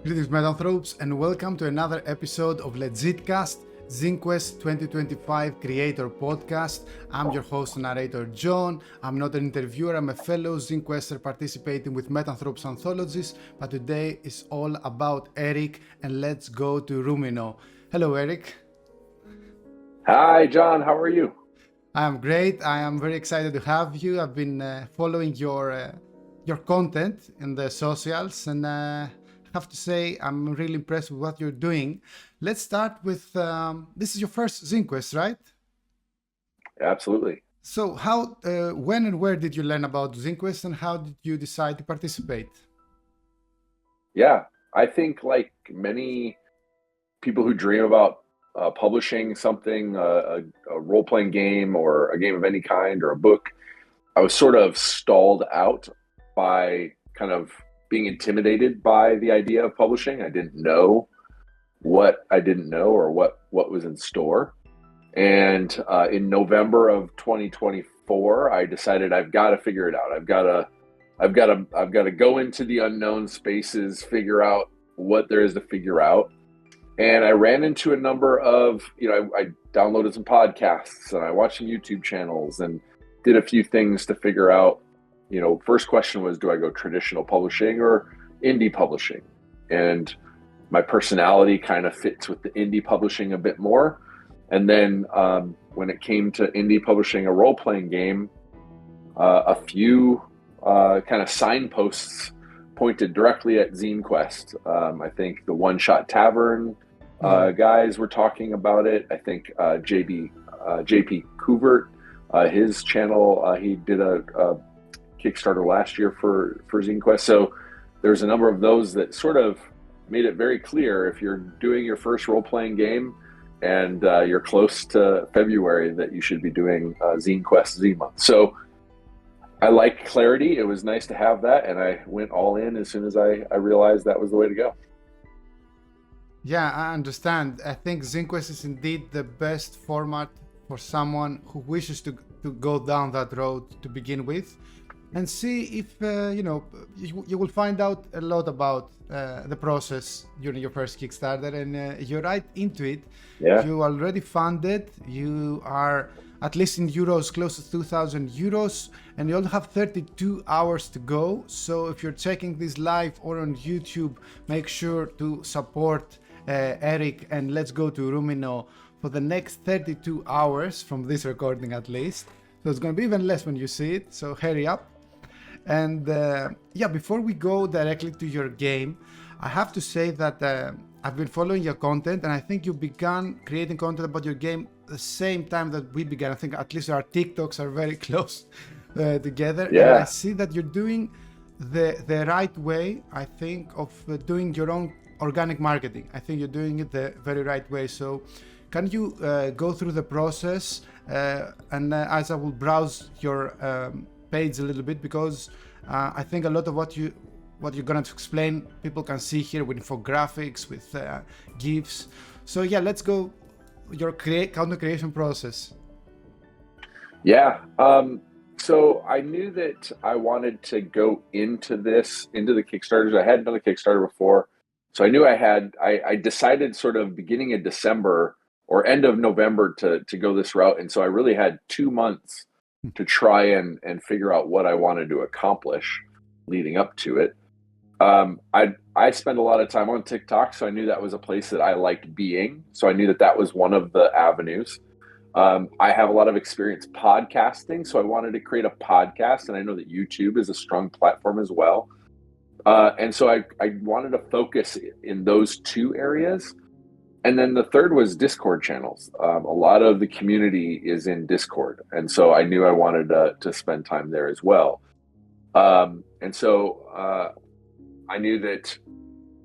Greetings, Metanthropes, and welcome to another episode of Legitcast, ZineQuest 2025 Creator Podcast. I'm your host and narrator, John. I'm not an interviewer, I'm a fellow ZineQuester participating with Metanthropes anthologies, but today is all about Eric, and let's go to Roomino. Hello, Eric. Hi, John. How are you? I am great. I am very excited to have you. I've been following your content in the socials, and I have to say I'm really impressed with what you're doing. Let's start with this is your first ZineQuest, right? Absolutely. So how, when and where did you learn about ZineQuest, and how did you decide to participate? Yeah, I think like many people who dream about publishing something, a role-playing game or a game of any kind or a book, I was sort of stalled out by kind of being intimidated by the idea of publishing. I didn't know what I didn't know or what was in store. And in November of 2024, I decided I've got to figure it out. I've got to go into the unknown spaces, figure out what there is to figure out. And I ran into a number of, I downloaded some podcasts and I watched some YouTube channels and did a few things to figure out, first question was, do I go traditional publishing or indie publishing? And my personality kind of fits with the indie publishing a bit more. And then when it came to indie publishing a role-playing game, a few kind of signposts pointed directly at ZineQuest. I think the One Shot Tavern guys were talking about it. I think JP Couvert, his channel, he did a Kickstarter last year for ZineQuest. So there's a number of those that sort of made it very clear if you're doing your first role-playing game and you're close to February that you should be doing ZineQuest Z month. So I like clarity. It was nice to have that, and I went all in as soon as I realized that was the way to go. Yeah, I understand. I think ZineQuest is indeed the best format for someone who wishes to go down that road to begin with, and see if you will find out a lot about the process during your first Kickstarter, and you're right into it. Yeah. You already funded. You are, at least in euros, close to 2,000 euros, and you only have 32 hours to go. So if you're checking this live or on YouTube, make sure to support Eric, and let's go to Roomino for the next 32 hours from this recording at least. So it's going to be even less when you see it, so hurry up. And before we go directly to your game, I have to say that I've been following your content, and I think you began creating content about your game the same time that we began. I think at least our TikToks are very close together. Yeah. And I see that you're doing the right way, I think, of doing your own organic marketing. I think you're doing it the very right way. So can you go through the process and as I will browse your page a little bit, because I think a lot of what you're going to explain, people can see here with infographics, with GIFs. So yeah, let's go your content creation process. Yeah. So I knew that I wanted to go into the Kickstarters. I hadn't done a Kickstarter before. So I knew I decided sort of beginning of December or end of November to go this route. And so I really had 2 months to try and figure out what I wanted to accomplish leading up to it. I spent a lot of time on TikTok, so I knew that was a place that I liked being. So I knew that was one of the avenues. I have a lot of experience podcasting, so I wanted to create a podcast, and I know that YouTube is a strong platform as well. And so I wanted to focus in those two areas. And then the third was Discord channels. A lot of the community is in Discord. And so I knew I wanted to spend time there as well. And so I knew that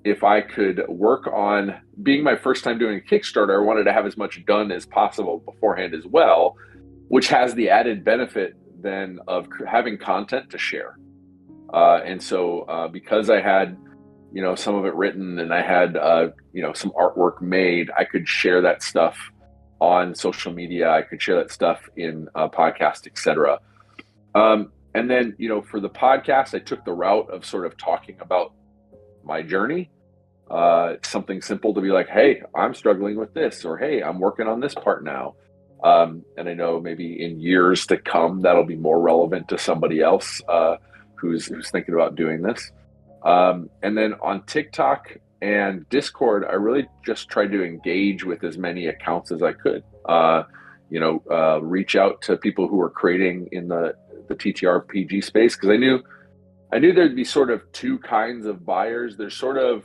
if I could work on being my first time doing a Kickstarter, I wanted to have as much done as possible beforehand as well, which has the added benefit then of having content to share. And so because I had some of it written and I had some artwork made, I could share that stuff on social media. I could share that stuff in podcast, etc. And then, for the podcast, I took the route of sort of talking about my journey. something simple to be like, hey, I'm struggling with this, or hey, I'm working on this part now. And I know maybe in years to come, that'll be more relevant to somebody else who's thinking about doing this. And then on TikTok and Discord, I really just tried to engage with as many accounts as I could. Reach out to people who are creating in the TTRPG space, because I knew there'd be sort of two kinds of buyers. There's sort of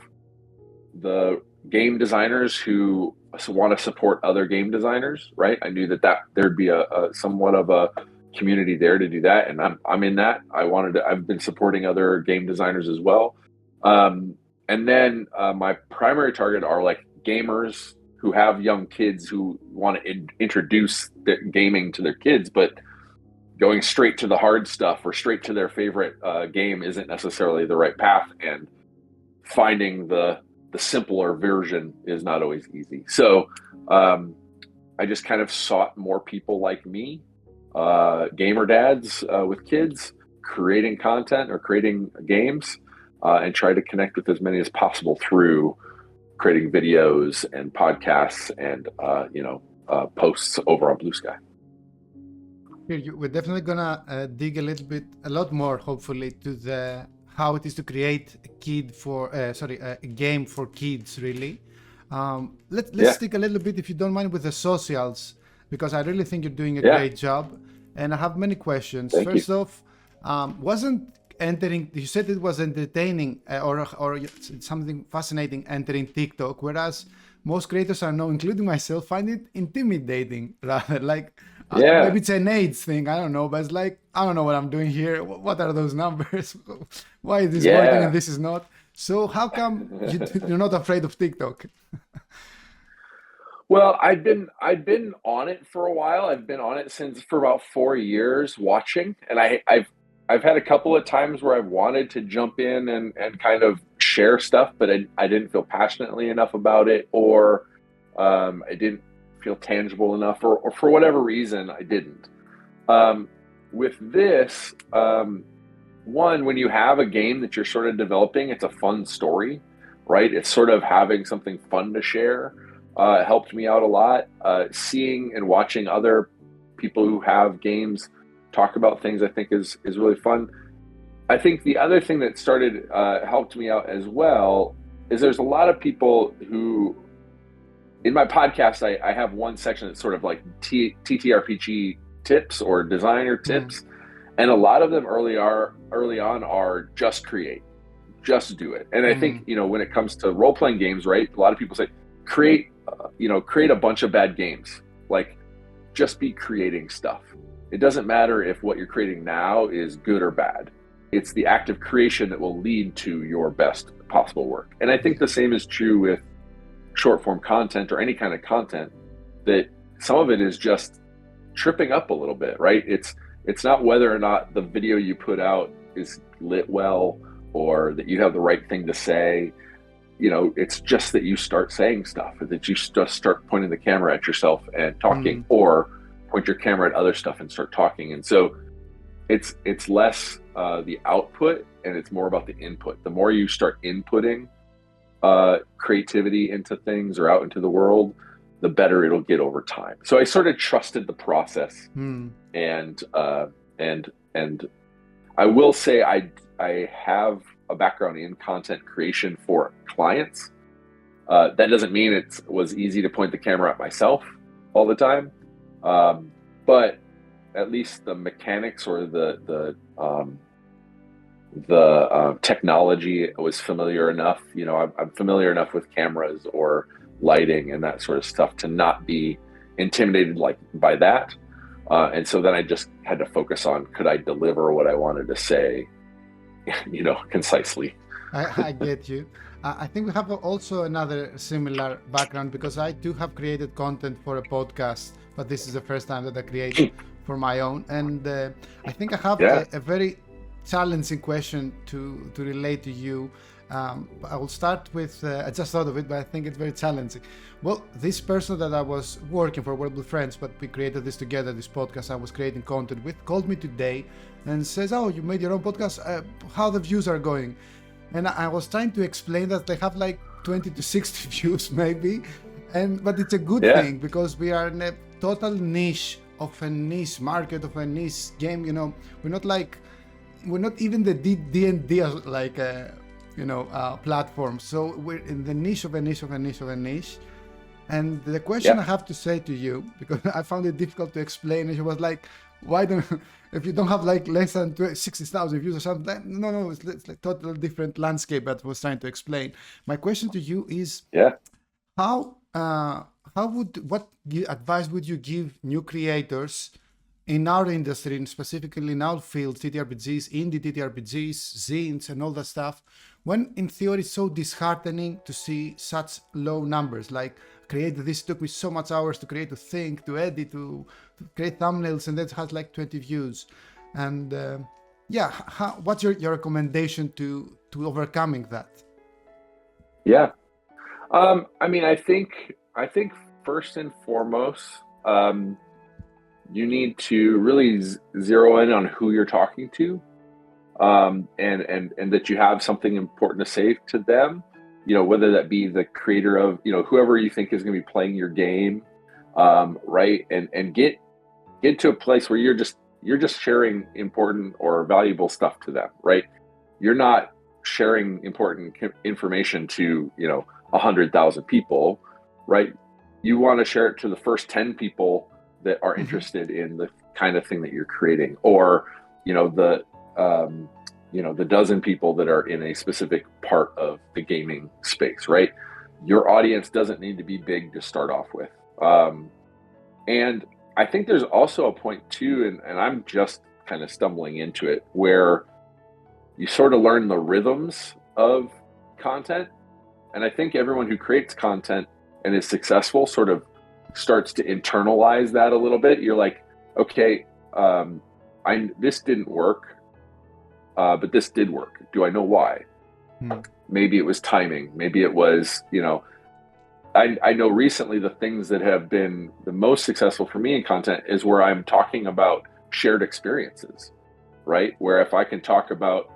the game designers who want to support other game designers, right? I knew that there'd be a somewhat of a community there to do that, and I'm in that. I've been supporting other game designers as well. And then my primary target are like gamers who have young kids who want to introduce gaming to their kids, but going straight to the hard stuff or straight to their favorite game isn't necessarily the right path, and finding the simpler version is not always easy. So I just kind of sought more people like me, gamer dads with kids, creating content or creating games, and try to connect with as many as possible through creating videos and podcasts and posts over on Blue Sky. We're definitely gonna dig a lot more, hopefully, to how it is to create a game for kids. Really, let's stick a little bit, if you don't mind, with the socials, because I really think you're doing a great job, and I have many questions. First off, you said it was entertaining or something fascinating entering TikTok, whereas most creators I know, including myself, find it intimidating, rather. Like, maybe it's an age thing, I don't know, but it's like, I don't know what I'm doing here. What are those numbers? Why is this working and this is not? So how come you're not afraid of TikTok? Well, I've been on it for a while. I've been on it for about 4 years watching, and I've had a couple of times where I've wanted to jump in and kind of share stuff, but I didn't feel passionately enough about it, or I didn't feel tangible enough, or for whatever reason, I didn't. With this, when you have a game that you're sort of developing, it's a fun story, right? It's sort of having something fun to share. Helped me out a lot. Seeing and watching other people who have games talk about things, I think is really fun. I think the other thing that helped me out as well is there's a lot of people who, in my podcast, I have one section that's sort of like TTRPG tips or designer tips, and a lot of them early on are just create, just do it. And I think when it comes to role playing games, right? A lot of people say create a bunch of bad games. Like, just be creating stuff. It doesn't matter if what you're creating now is good or bad. It's the act of creation that will lead to your best possible work. And I think the same is true with short form content or any kind of content, that some of it is just tripping up a little bit, right? It's not whether or not the video you put out is lit well or that you have the right thing to say. It's just that you start saying stuff, or that you just start pointing the camera at yourself and talking, or point your camera at other stuff and start talking. And so it's less the output, and it's more about the input. The more you start inputting creativity into things or out into the world, the better it'll get over time. So I sort of trusted the process, and I will say I have a background in content creation for clients. That doesn't mean it was easy to point the camera at myself all the time, but at least the mechanics or the technology was familiar enough. I'm familiar enough with cameras or lighting and that sort of stuff to not be intimidated by that. And so then I just had to focus on, could I deliver what I wanted to say, concisely. I get you. I think we have also another similar background, because I too have created content for a podcast, but this is the first time that I create for my own. And I think I have a very challenging question to relate to you. I will start with, I just thought of it, but I think it's very challenging. Well, this person that I was working for, we're friends, but we created this together, this podcast I was creating content with, called me today and says, oh, you made your own podcast, how the views are going. And I was trying to explain that they have like 20 to 60 views maybe, but it's a good thing because we are in a total niche of a niche market of a niche game. You know, we're not even the D&D like platform. So we're in the niche of a niche of a niche of a niche. And the question I have to say to you, because I found it difficult to explain, it was like, why don't, if you don't have like less than 60,000 views or something, no, it's like total different landscape that I was trying to explain. My question to you is, what advice would you give new creators in our industry, and specifically in our field, TTRPGs, indie TTRPGs, zines, and all that stuff, when in theory it's so disheartening to see such low numbers? Like, this took me so much hours to create, to think, to edit, to create thumbnails, and that has like 20 views. And what's your recommendation to overcoming that? Yeah, I mean, I think first and foremost, you need to really zero in on who you're talking to, and that you have something important to say to them. You know, whether that be the creator of, you know, whoever you think is going to be playing your game, right? And get to a place where you're just sharing important or valuable stuff to them, right? You're not sharing important information to, 100,000 people, right? You want to share it to the first 10 people that are interested in the kind of thing that you're creating, or, the dozen people that are in a specific part of the gaming space, right? Your audience doesn't need to be big to start off with. And I think there's also a point too, and I'm just kind of stumbling into it, where you sort of learn the rhythms of content. And I think everyone who creates content and is successful sort of starts to internalize that a little bit. You're like, okay, this didn't work, but this did work. Do I know why? Maybe it was timing. Maybe it was, I know recently the things that have been the most successful for me in content is where I'm talking about shared experiences, right? Where if I can talk about,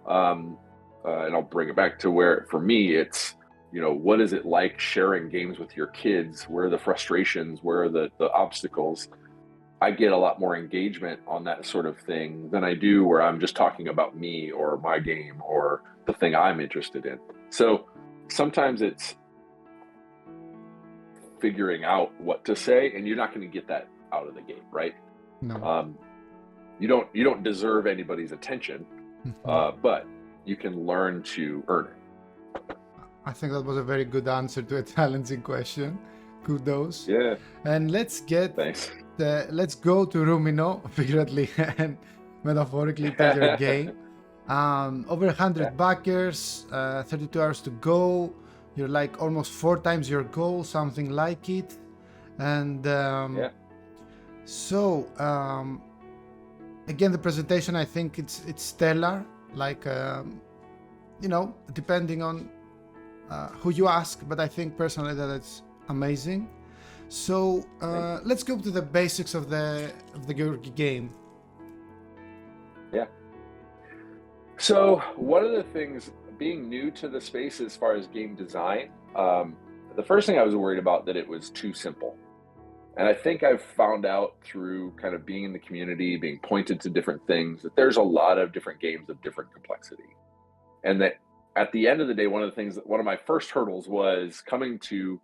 and I'll bring it back to where, for me, it's, what is it like sharing games with your kids? Where are the frustrations? Where are the obstacles? I get a lot more engagement on that sort of thing than I do where I'm just talking about me or my game or the thing I'm interested in. So sometimes it's figuring out what to say, and you're not going to get that out of the gate, right? No. You don't deserve anybody's attention, but you can learn to earn it. I think that was a very good answer to a challenging question. Kudos. Yeah. And let's go to Roomino, figuratively and metaphorically, to your game. Over 100 backers, 32 hours to go. You're like almost 4 times your goal, something like it. And so again, the presentation, I think it's stellar. Like depending on who you ask, but I think personally that it's amazing. So let's go to the basics of the game. Yeah. So one of the things, being new to the space as far as game design, the first thing I was worried about that it was too simple. And I think I've found out through kind of being in the community, being pointed to different things, that there's a lot of different games of different complexity. And that at the end of the day, one of my first hurdles was coming to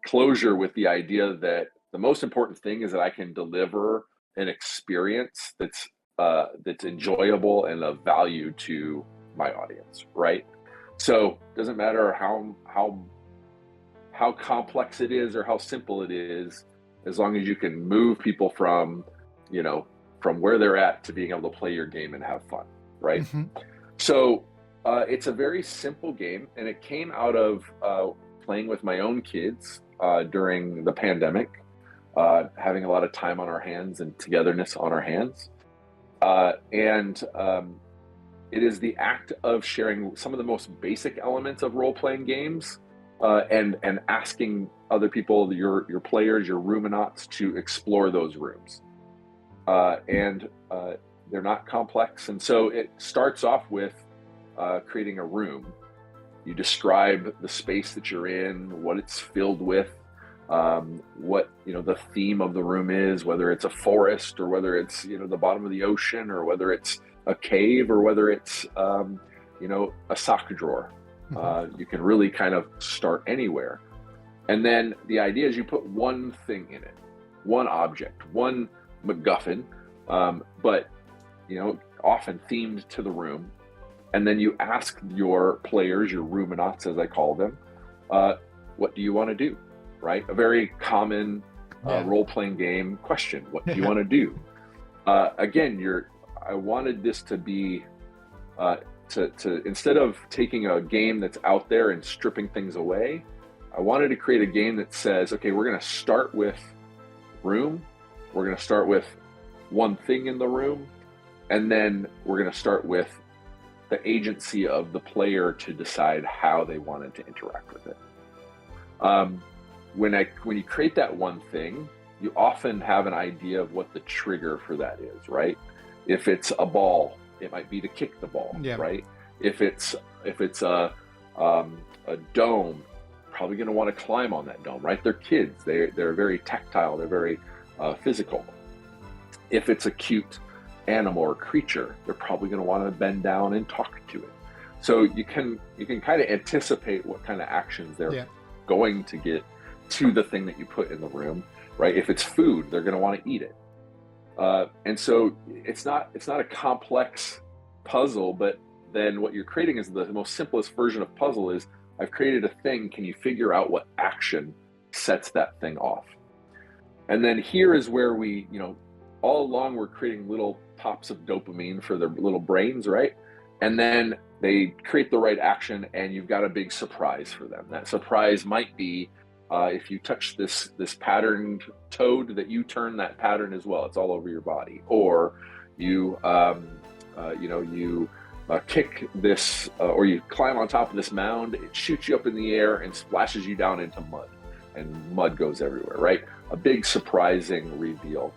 closure with the idea that the most important thing is that I can deliver an experience that's enjoyable and of value to my audience, right? So it doesn't matter how complex it is or how simple it is, as long as you can move people from where they're at to being able to play your game and have fun, right? So it's a very simple game, and it came out of playing with my own kids during the pandemic, having a lot of time on our hands and togetherness on our hands. It is the act of sharing some of the most basic elements of role-playing games, and asking other people, your players, your Roominauts, to explore those rooms. They're not complex. And so it starts off with creating a room. You describe the space that you're in, what it's filled with, what the theme of the room is, whether it's a forest or whether it's the bottom of the ocean or whether it's a cave or whether it's a sock drawer. You can really kind of start anywhere. And then the idea is you put one thing in it, one object, one MacGuffin, but often themed to the room. And then you ask your players, your Roominauts as I call them, what do you want to do? Right? A very common role-playing game question. What do you want to do? Again, I wanted this to be to instead of taking a game that's out there and stripping things away, I wanted to create a game that says, okay, we're going to start with room. We're going to start with one thing in the room, and then we're going to start with the agency of the player to decide how they wanted to interact with it. When you create that one thing, you often have an idea of what the trigger for that is, right? If it's a ball, it might be to kick the ball, right? If it's a dome, probably going to want to climb on that dome, right? They're kids. They're very tactile. They're very physical. If it's a cute animal or creature, they're probably going to want to bend down and talk to it. So you can kind of anticipate what kind of actions they're going to get to the thing that you put in the room, right? If it's food, they're going to want to eat it. And so it's not a complex puzzle, but then what you're creating is the most simplest version of puzzle is I've created a thing. Can you figure out what action sets that thing off? And then here is where we, all along we're creating little pops of dopamine for their little brains, right? And then they create the right action and you've got a big surprise for them. That surprise might be if you touch this patterned toad, that you turn that pattern as well. It's all over your body. Or you kick this, or you climb on top of this mound, it shoots you up in the air and splashes you down into mud, and mud goes everywhere, right? A big surprising reveal.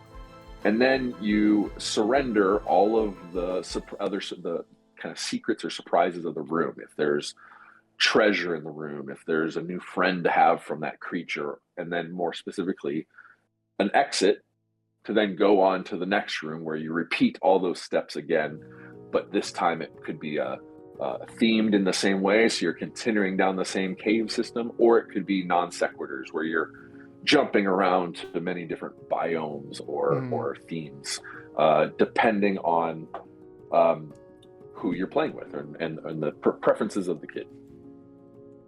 And then you surrender all of the kind of secrets or surprises of the room. If there's treasure in the room, if there's a new friend to have from that creature, and then more specifically, an exit to then go on to the next room where you repeat all those steps again, but this time it could be themed in the same way, so you're continuing down the same cave system, or it could be non sequiturs where you're jumping around to many different biomes or themes, depending on who you're playing with and the preferences of the kid.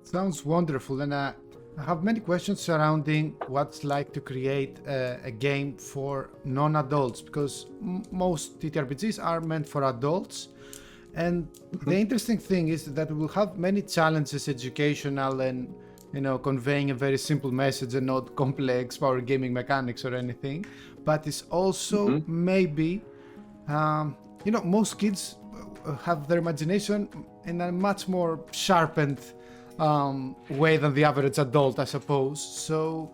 Sounds wonderful, and I have many questions surrounding what's like to create a game for non-adults, because most TTRPGs are meant for adults. And the interesting thing is that we'll have many challenges, educational and conveying a very simple message and not complex power gaming mechanics or anything. But it's also maybe, most kids have their imagination in a much more sharpened way than the average adult, I suppose. So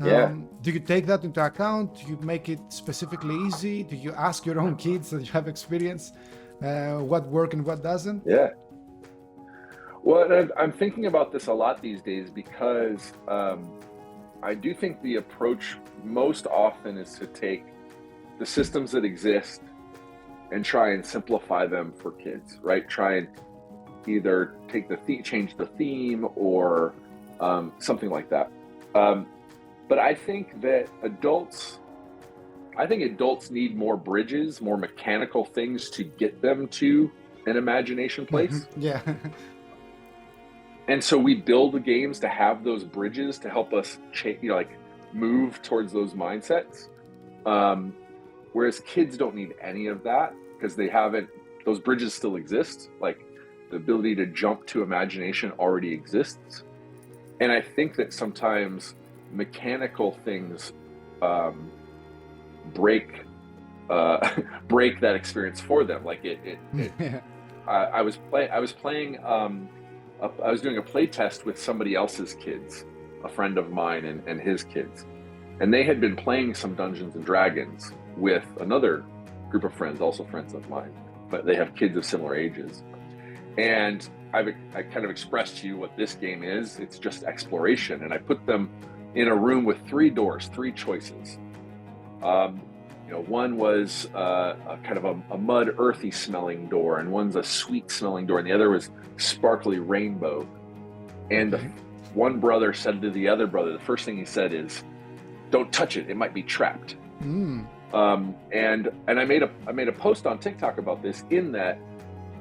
do you take that into account? Do you make it specifically easy? Do you ask your own kids that you have experience what works and what doesn't? Yeah. Well, I'm thinking about this a lot these days because I do think the approach most often is to take the systems that exist and try and simplify them for kids, right? Try and either take change the theme or something like that. But I think that adults need more bridges, more mechanical things to get them to an imagination place. Yeah. And so we build the games to have those bridges to help us move towards those mindsets. Whereas kids don't need any of that because those bridges still exist. Like the ability to jump to imagination already exists. And I think that sometimes mechanical things break that experience for them. Like I was doing a play test with somebody else's kids, a friend of mine and his kids. And they had been playing some Dungeons and Dragons with another group of friends, also friends of mine, but they have kids of similar ages. And I kind of expressed to you what this game is. It's just exploration, and I put them in a room with 3 doors, 3 choices. One was a kind of a mud, earthy smelling door, and one's a sweet smelling door, and the other was sparkly rainbow. And the one brother said to the other brother, the first thing he said is, "Don't touch it; it might be trapped." And I made a post on TikTok about this. In that,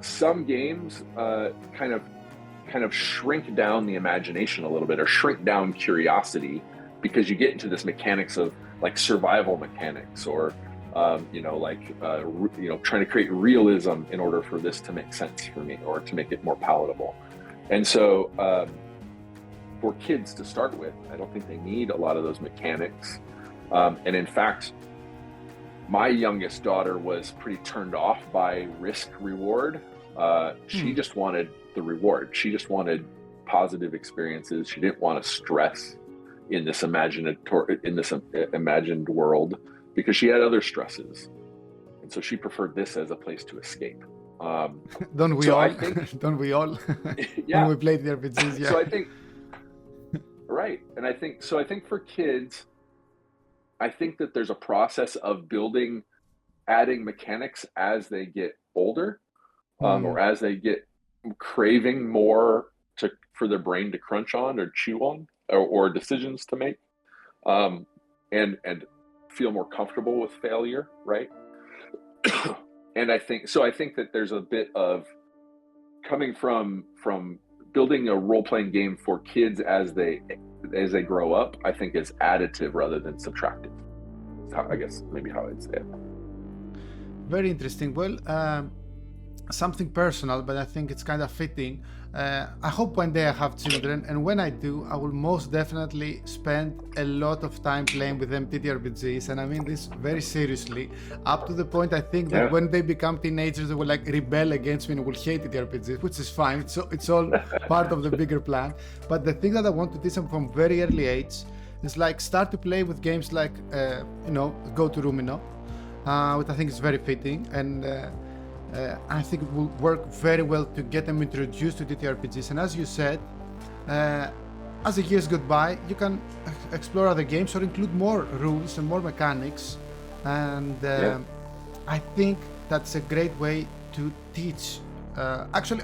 some games kind of shrink down the imagination a little bit, or shrink down curiosity, because you get into this mechanics of like survival mechanics, or trying to create realism in order for this to make sense for me, or to make it more palatable. And so for kids to start with, I don't think they need a lot of those mechanics. And in fact, my youngest daughter was pretty turned off by risk reward. She just wanted the reward. She just wanted positive experiences. She didn't want to stress in this imagined world, because she had other stresses, and so she preferred this as a place to escape. Don't we all? Don't we all? Yeah. When we played the RPGs, yeah. So I think, right, and I think for kids, I think that there's a process of adding mechanics as they get older, or as they get craving more for their brain to crunch on or chew on, or decisions to make, and feel more comfortable with failure, right? And I think that there's a bit of coming from building a role-playing game for kids as they grow up, I think is additive rather than subtractive. I guess maybe how I'd say it. Very interesting. Well, something personal, but I think it's kind of fitting. I hope one day I have children, and when I do, I will most definitely spend a lot of time playing with them TTRPGs, and I mean this very seriously, up to the point I think that when they become teenagers, they will like rebel against me and will hate TTRPGs, which is fine. It's all part of the bigger plan. But the thing that I want to teach them from very early age is like start to play with games like go to Roomino, which I think is very fitting, and I think it will work very well to get them introduced to TTRPGs. And as you said, as the years go by, you can explore other games or include more rules and more mechanics. And I think that's a great way to teach. Actually,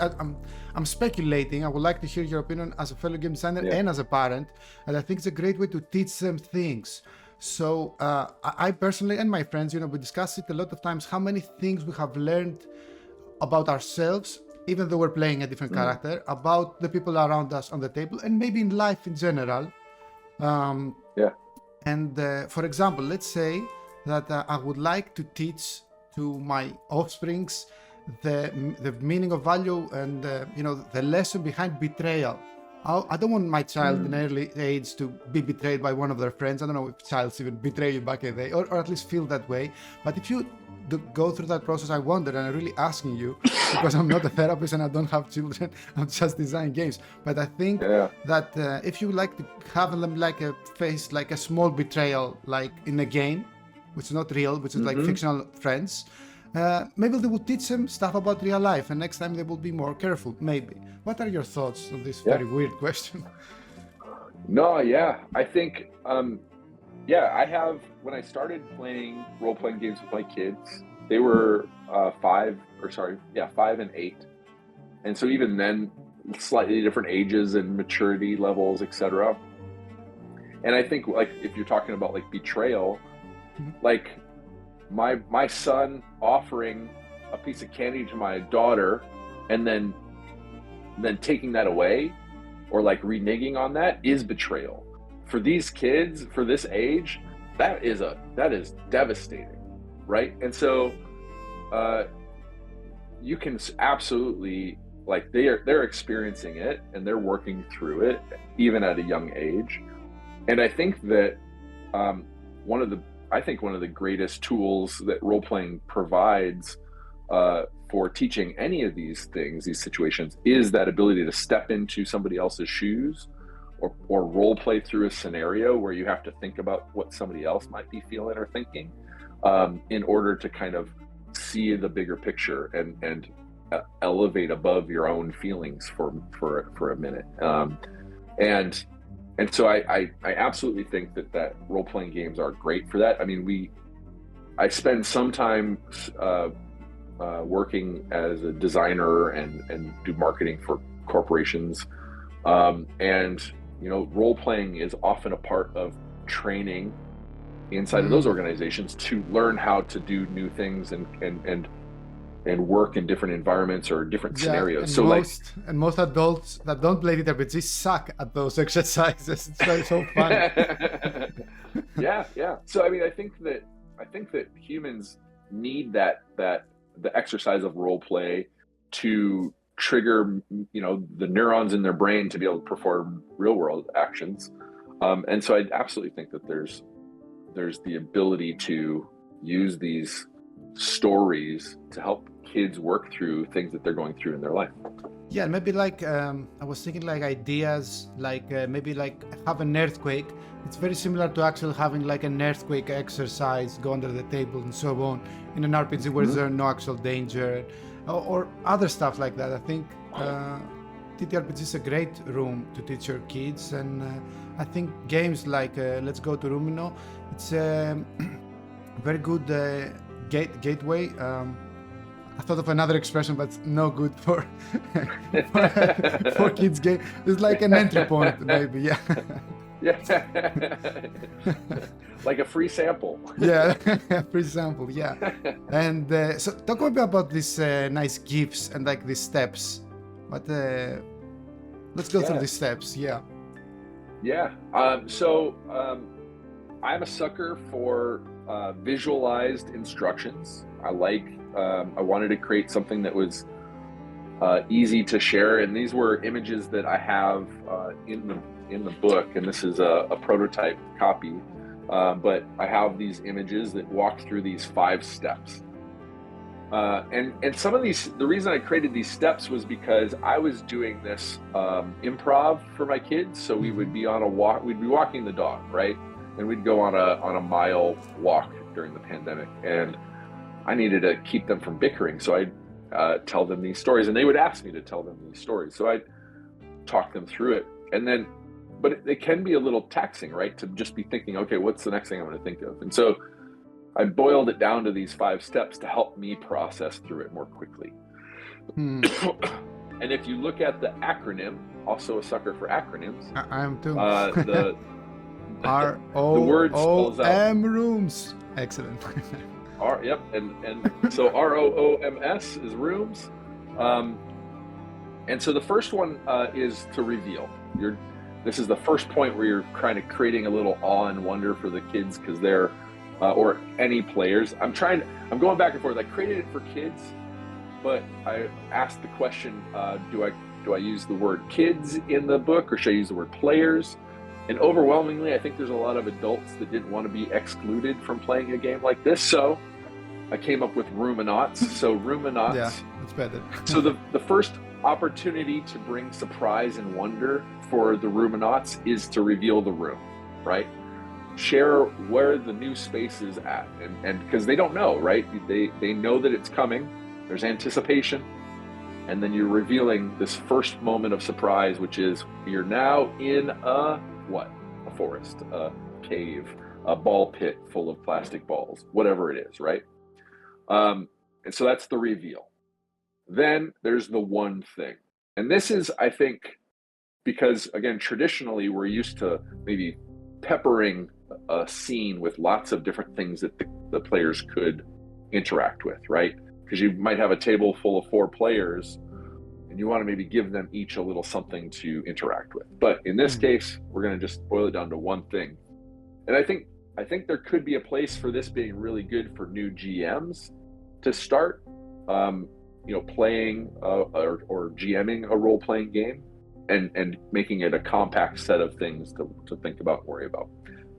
I'm speculating. I would like to hear your opinion as a fellow game designer and as a parent. And I think it's a great way to teach them things. So I personally and my friends, we discuss it a lot of times, how many things we have learned about ourselves, even though we're playing a different character, about the people around us on the table, and maybe in life in general. And for example, let's say that I would like to teach to my offsprings the meaning of value and the lesson behind betrayal. I don't want my child in early age to be betrayed by one of their friends. I don't know if childs even betray you back in the day, or at least feel that way. But if you go through that process, I wonder, and I'm really asking you, because I'm not a therapist and I don't have children, I'm just designing games. But I think that if you like to have them face like a small betrayal, like in a game, which is not real, which is like fictional friends, maybe they will teach them stuff about real life, and next time they will be more careful, maybe. What are your thoughts on this very weird question? No, I think, I have, when I started playing role-playing games with my kids, they were 5 and 8. And so even then, slightly different ages and maturity levels, etc. And I think, like, if you're talking about like betrayal, like my son offering a piece of candy to my daughter and then taking that away, or like reneging on that, is betrayal. For these kids, for this age, that is devastating, right? And so you can absolutely, like, they're experiencing it and they're working through it even at a young age. And I think that one of the greatest tools that role-playing provides for teaching any of these things, these situations, is that ability to step into somebody else's shoes, or role play through a scenario where you have to think about what somebody else might be feeling or thinking, in order to kind of see the bigger picture and elevate above your own feelings for a minute. And so I absolutely think that role-playing games are great for that. I mean, I spend some time working as a designer and do marketing for corporations. And, role-playing is often a part of training inside of those organizations to learn how to do new things and work in different environments or different scenarios. And So most adults that don't play RPGs suck at those exercises. It's so fun. Yeah. So I mean, I think that humans need the exercise of role play to trigger, the neurons in their brain to be able to perform real world actions. And so I absolutely think that there's the ability to use these stories to help kids work through things that they're going through in their life. Yeah, maybe like I was thinking like ideas, like maybe like have an earthquake. It's very similar to actually having like an earthquake exercise, go under the table and so on in an RPG where there's no actual danger, or other stuff like that. I think TTRPG is a great room to teach your kids, and I think games like Let's Go to Roomino, it's a very good gateway. I thought of another expression, but it's no good for kids game. It's like an entry point, maybe. Yeah. Like a free sample. Yeah, free sample. Yeah. And so talk a bit about these nice gifts and like these steps. But let's go through these steps. Yeah. Yeah. So I'm a sucker for visualized instructions. I wanted to create something that was easy to share, and these were images that I have in the book, and this is a prototype copy, but I have these images that walk through these 5 steps. And some of these, the reason I created these steps was because I was doing this improv for my kids. So we would be on a walk, we'd be walking the dog, right? And we'd go on a mile walk during the pandemic, and I needed to keep them from bickering. So I'd tell them these stories, and they would ask me to tell them these stories. So I'd talk them through it. And then, but it can be a little taxing, right? To just be thinking, okay, what's the next thing I'm going to think of? And so I boiled it down to these 5 steps to help me process through it more quickly. And if you look at the acronym, also a sucker for acronyms. I am too. The word spells out ROOM rooms. Excellent. Yep, and so ROOMS is rooms. And so the first one is to reveal. This is the first point where you're kind of creating a little awe and wonder for the kids, because they're or any players. I'm going back and forth. I created it for kids, but I asked the question, do I use the word kids in the book, or should I use the word players? And overwhelmingly, I think there's a lot of adults that didn't want to be excluded from playing a game like this. So I came up with Roominauts. So Roominauts. Yeah, it's better. So the first opportunity to bring surprise and wonder for the Roominauts is to reveal the room, right? Share where the new space is at, and because they don't know, right? They know that it's coming. There's anticipation, and then you're revealing this first moment of surprise, which is you're now in a forest, a cave, a ball pit full of plastic balls, whatever it is, right? And so that's the reveal. Then there's the one thing, and this is, I think, because again, traditionally we're used to maybe peppering a scene with lots of different things that the players could interact with, right? Because you might have a table full of 4 players and you want to maybe give them each a little something to interact with. But in this case, we're going to just boil it down to one thing. And I think there could be a place for this being really good for new GMs to start, playing or GMing a role-playing game and making it a compact set of things to think about and worry about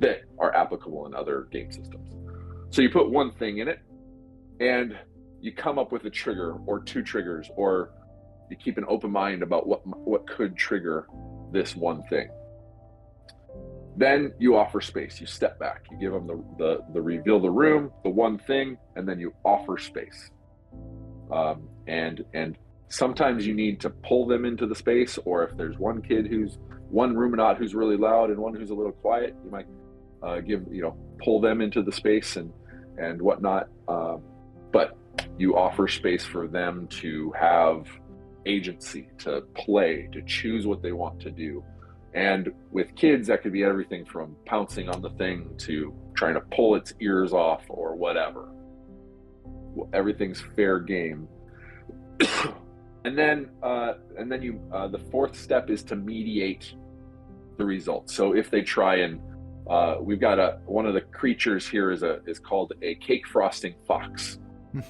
that are applicable in other game systems. So you put one thing in it, and you come up with a trigger or 2 triggers, or you keep an open mind about what could trigger this one thing. Then you offer space. You step back. You give them the reveal the room, the one thing, and then you offer space. And sometimes you need to pull them into the space, or if there's one ruminaut who's really loud and one who's a little quiet, you might pull them into the space and whatnot. But you offer space for them to have agency, to play, to choose what they want to do. And with kids, that could be everything from pouncing on the thing to trying to pull its ears off or whatever. Everything's fair game. And then the fourth step is to mediate the results. So if they try and we've got one of the creatures here is called a cake frosting fox,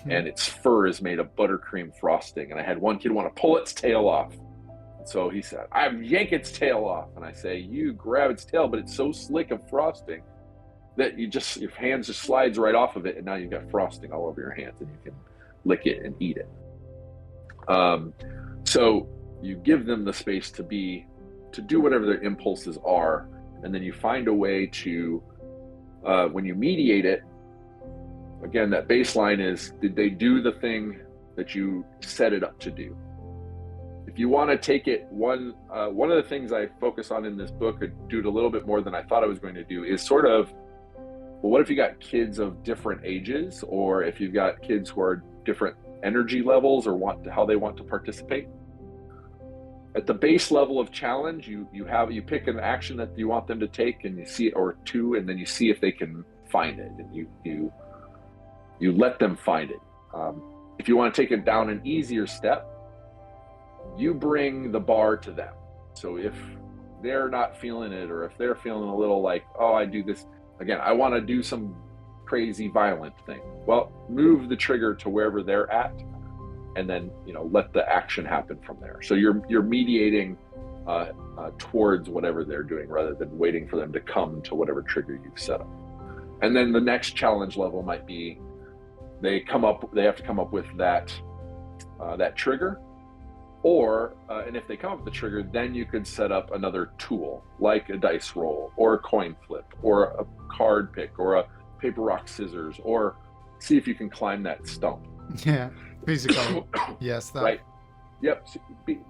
and its fur is made of buttercream frosting. And I had one kid want to pull its tail off. And so he said, "I yank its tail off." And I say, "You grab its tail, but it's so slick of frosting that your hands just slides right off of it, and now you've got frosting all over your hands, and you can lick it and eat it." So you give them the space to do whatever their impulses are, and then you find a way to, when you mediate it, again, that baseline is, did they do the thing that you set it up to do? If you want to take it one of the things I focus on in this book, and do it a little bit more than I thought I was going to do, is sort of, well, what if you got kids of different ages, or if you've got kids who are different energy levels or how they want to participate? At the base level of challenge, you pick an action that you want them to take, and you see it, or two, and then you see if they can find it, and you let them find it. If you want to take it down an easier step, you bring the bar to them. So if they're not feeling it, or if they're feeling a little like, oh, I do this again, I want to do some crazy violent thing, well, move the trigger to wherever they're at, and then let the action happen from there. So you're mediating towards whatever they're doing, rather than waiting for them to come to whatever trigger you've set up. And then the next challenge level might be they have to come up with that trigger, or and if they come up with the trigger, then you could set up another tool, like a dice roll or a coin flip or a card pick or a paper, rock, scissors, or see if you can climb that stump. Yeah, physical. Yes, that. Right. Yep. So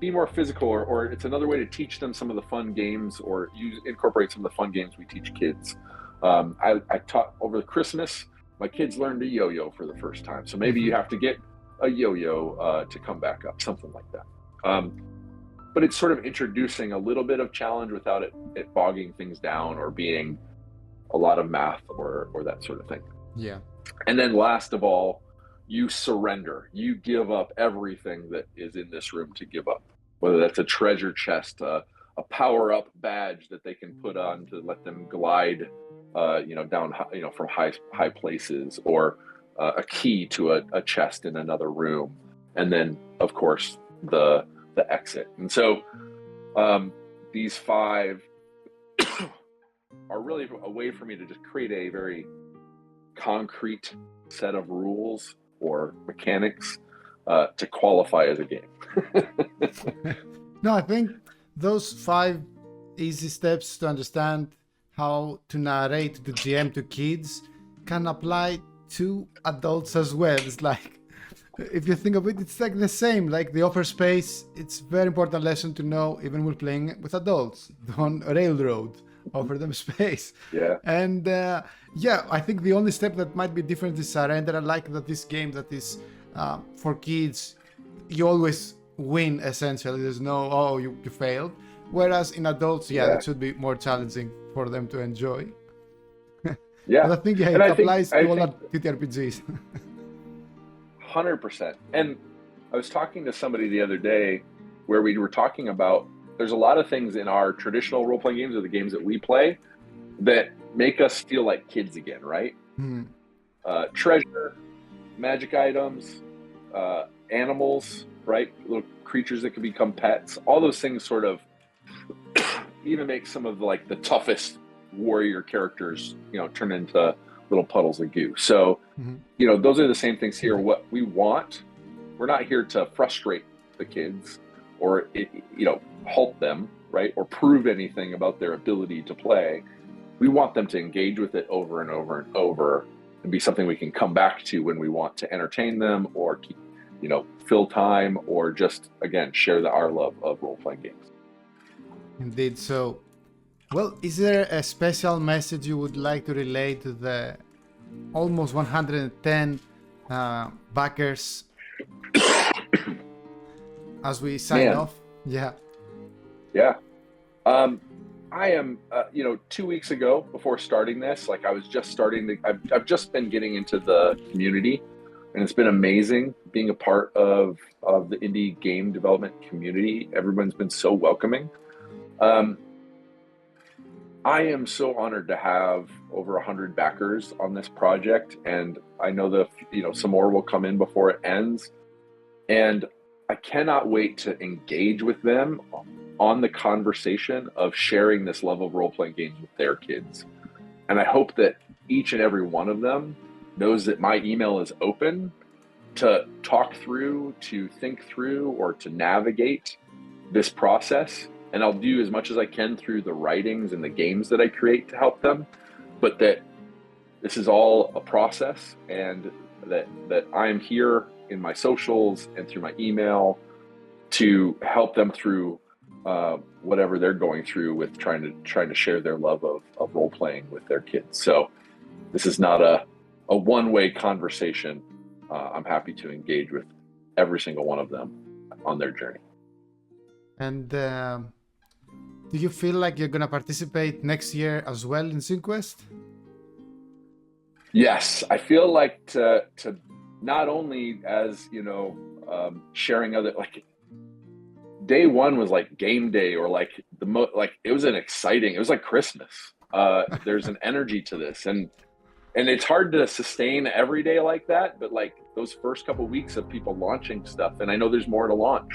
be more physical, or it's another way to teach them some of the fun games, or incorporate some of the fun games we teach kids. I taught over Christmas, my kids learned a yo-yo for the first time. So maybe you have to get a yo-yo to come back up, something like that. But it's sort of introducing a little bit of challenge without it bogging things down or being a lot of math or that sort of thing. Yeah. And then last of all, you surrender. You give up everything that is in this room to give up, whether that's a treasure chest, a power-up badge that they can put on to let them glide, down, from high places, or a key to a chest in another room, and then of course the exit. And so these 5 are really a way for me to just create a very concrete set of rules or mechanics to qualify as a game. No, I think those 5 easy steps to understand how to narrate the GM to kids can apply to adults as well. It's like, if you think of it, it's like the same, like the offer space. It's very important lesson to know, even when playing with adults. Don't railroad, offer them space. Yeah. And I think the only step that might be different is surrender. I like that this game that is for kids, you always win essentially. There's no, you failed. Whereas in adults, it should be more challenging for them to enjoy. Yeah. But I think it applies to all TTRPGs. 100%. And I was talking to somebody the other day where we were talking about, there's a lot of things in our traditional role-playing games, or the games that we play, that make us feel like kids again, right? Treasure, magic items, animals, right? Little creatures that can become pets. All those things sort of even make some of the toughest warrior characters, turn into little puddles of goo. So, those are the same things here. What we want, we're not here to frustrate the kids or, halt them, right? Or prove anything about their ability to play. We want them to engage with it over and over and over, and be something we can come back to when we want to entertain them or fill time or just, again, share our love of role-playing games. Indeed. So, well, is there a special message you would like to relay to the almost 110 backers as we sign off? Yeah. I am, 2 weeks ago, before starting this, like I was just starting I've just been getting into the community, and it's been amazing being a part of the indie game development community. Everyone's been so welcoming. I am so honored to have over 100 backers on this project, and I know some more will come in before it ends. And I cannot wait to engage with them on the conversation of sharing this love of role-playing games with their kids. And I hope that each and every one of them knows that my email is open to talk through, to think through, or to navigate this process. And I'll do as much as I can through the writings and the games that I create to help them, but that this is all a process, and that I'm here in my socials and through my email to help them through whatever they're going through with trying to share their love of role playing with their kids. So this is not a one-way conversation. I'm happy to engage with every single one of them on their journey. And do you feel like you're going to participate next year as well in ZineQuest? Yes, I feel like to not only as, sharing other, like day one was like game day, or like it was it was like Christmas. There's an energy to this, and it's hard to sustain every day like that, but like those first couple of weeks of people launching stuff, and I know there's more to launch.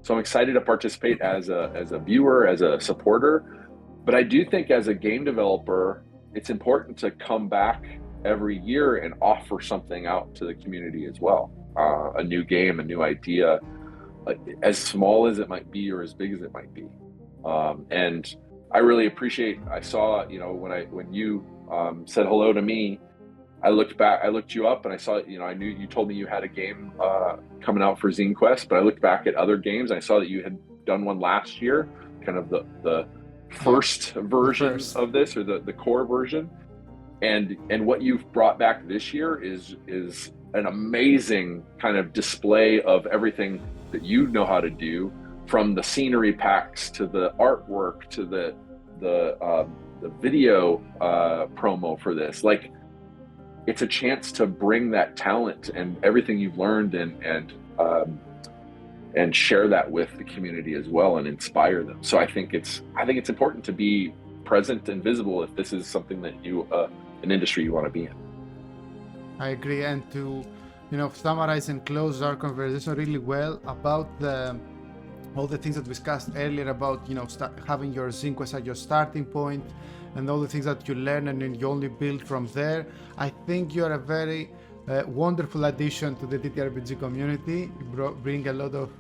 So I'm excited to participate as a viewer, as a supporter. But I do think as a game developer, it's important to come back every year and offer something out to the community as well. A new game, a new idea, as small as it might be or as big as it might be. And I really appreciate, I saw, when you said hello to me, I looked you up and I saw, I knew you told me you had a game coming out for ZineQuest, but I looked back at other games and I saw that you had done one last year, kind of the first version of this, or the core version. And what you've brought back this year is an amazing kind of display of everything that you know how to do, from the scenery packs to the artwork to the video promo for this. Like, it's a chance to bring that talent and everything you've learned and share that with the community as well, and inspire them. So I think it's important to be present and visible if this is something that an industry you want to be in. I agree, and to summarize and close our conversation really well about all the things that we discussed earlier about having your ZineQuest as your starting point, and all the things that you learn and then you only build from there. I think you're a very wonderful addition to the TTRPG community. You bring a lot of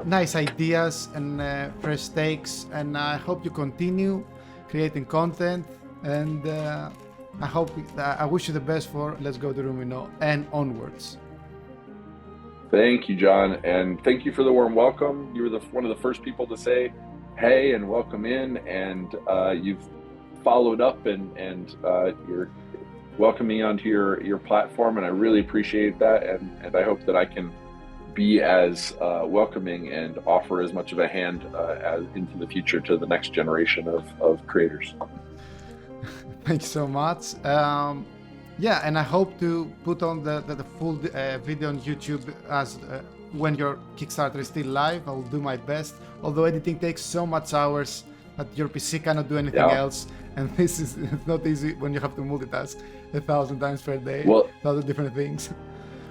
nice ideas and fresh takes, and I hope you continue creating content, and I wish you the best for Let's Go to Roomino and onwards. Thank you, John, and thank you for the warm welcome. You were one of the first people to say hey and welcome in, and you've followed up and you're welcoming onto your platform, and I really appreciate that, and I hope that I can be as welcoming and offer as much of a hand as into the future to the next generation of creators. Thank you so much. And I hope to put on the full video on YouTube as when your Kickstarter is still live. I'll do my best, although editing takes so much hours that your PC cannot do anything else, and it's not easy when you have to multitask 1,000 times per day, 1,000 different things.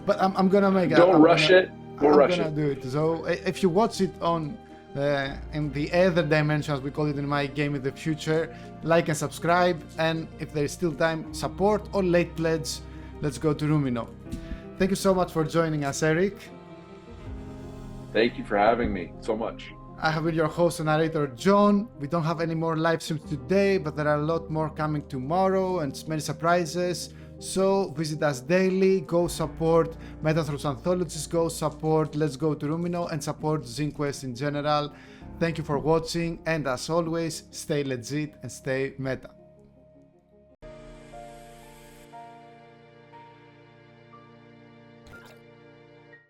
But I'm gonna make it. Don't rush it. We'll rush it. I'm gonna do it. So if you watch it on in the other dimensions, we call it in my game in the future, like and subscribe, and if there is still time, support or late pledge. Let's Go to Roomino. Thank you so much for joining us, Eric. Thank you for having me so much. I have been your host and narrator, John. We don't have any more live streams today, but there are a lot more coming tomorrow and many surprises. So visit us daily, go support Metathrust Anthologies, go support Let's Go to Roomino, and support ZineQuest in general. Thank you for watching, and as always, stay legit and stay meta.